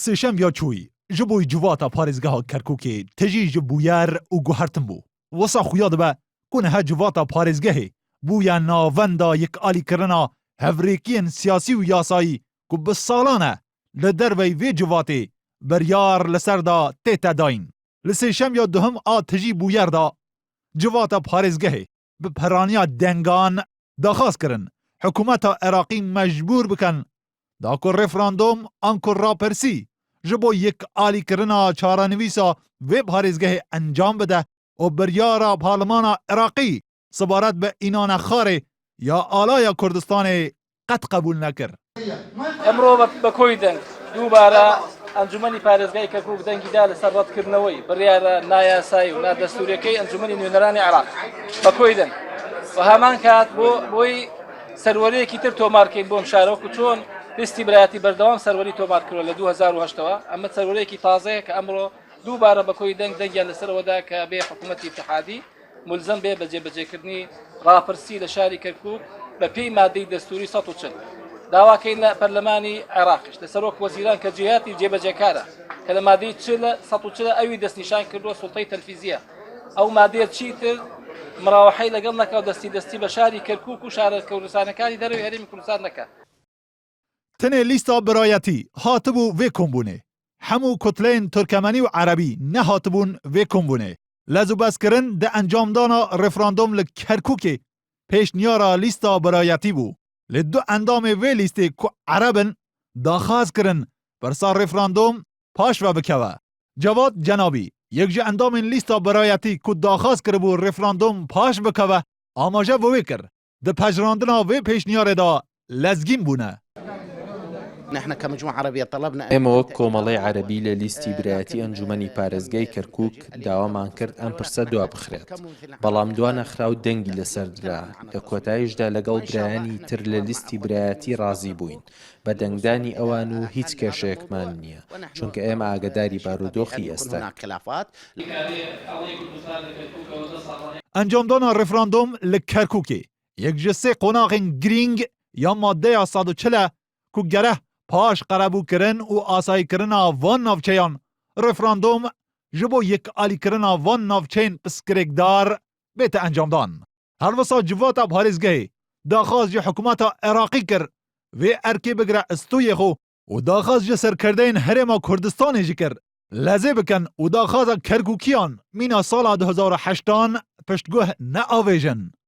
سێشەم یا چووی ji bo civata parêzgeha Kerkûkê tejî ji bûyer û guhertin bû. Wisa xuya dibe ku niha civata parêzgehê bûye navenda yekalîkirina hevrêkiyên siyasî û yasayî ku bi salan e li dervey vê civatê biryar li ser da tê te dayîn. Li sêşem ya duhim a tijî bûyer da civata parêzgehê bi peraniya dengan daxwaz kirin hikûmeta Iraqî mecbûr bikin da ku referandum an ku rapirsî ji bo yekalîkirina çarenivîsa vê parêzgehê encam bide û biryara parlemana Iraqî sibaret bi înana xarê ya alaya Kurdistanê qet qebûl nekir. ئەمڕۆ بە کۆی دەنگ دووبارە ئەنجومەنی پارێزگای کەرکووک دەنگیدا لەسەر ڕەتکردنەوەی بڕیارە نایاسایی و نادەستوریەکەی ئەنجومەنی نوێنەرانی عێراق بە کۆی دەنگ و هەمان کات بۆی سەروەرەیەکی تر تۆمارکەین بۆم شارۆک و چۆن لیستی برایەتی بەردەوام سەروەری تۆمار کردووە لە 2008ەوە ئەمە سەروەرەیەکی تازەیە کە ئەمڕۆ دووبارە بە کۆی دەنگ دەنگیان لەسەرەوەدا کە بێ حکوومەتی اتحادی ملزم بێ بە جێبەجێکردنی ڕاپرسی لە شاری کەرکووک بە پێی مادەی دەستوری 140 داواکەین لە پەرلەمانی عێراقیش لەسەرۆک وەزیران کە جێهاتی جێبەجێکارە کە لە مادەی 140 ئەوی دەستنیشان کردووە سوڵتەی تەنفیزیە ئەو مادەیە چیتر مراوەحەی لەگەڵ نەکا و دەستی بە شاری کەرکووک و شارە کوردستانەکانی دەروی هەرێمی کوردستان نەکا. Tenê lîsta birayetî hatibû vê kombûnê. Hemû kutleyên Turkemenî û Erebî nehatibûn vê kombûnê. Lez û bezkirin di encamdana referandum li Kerkûkê pêşniyara lîsta birayetî bû. Li du endamê vê lîstê ku Erebin daxwaz kirin pirsa referandum paş ve bikeve. Cevat Cenabî yek ji endamên lîsta birayetî ku daxwaz kiribû referandum paş bikeve amaje bi wê kir. Di pejrandina vê pêşniyarê da lezgîn bûne. ئێمە وەک کۆمەڵی عەرەبی لە لیستی برایەتی ئەنجومەنی پارێزگای کەرکووک داوامان کرد ئەم پرسە دوا بخرێت بەڵام دوانەخرا و دەنگی لەسەردرا لە کۆتاییشدا لەگەڵ برایانی تر لە لیستی برایەتی ڕازی بووین بە دەنگدانی ئەوان و هیچ کێشەیەکمان نییە چونکە ئێمە ئاگداری بارودۆخی ئێستا. ئەنجامدانا referandum li Kerkûkê yek ji sê qonaxên girîng ya maddeya 140 ku gereh paş qerebûkirin û asayîkirina van navçeyan referandum ji bo yekalîkirina van navçeyên piskirêkdar bête encamdan. Her wisa civata parêzgehê daxwaz ji hikûmeta Iraqî kir vê erkê bigire stûyê xwe û daxwaz ji serkirdeyên Herêma Kurdistanê jî kir. Lezê bikin û daxwaza Kerkûkiyan mîna sala 2008 piştguh neavêjin.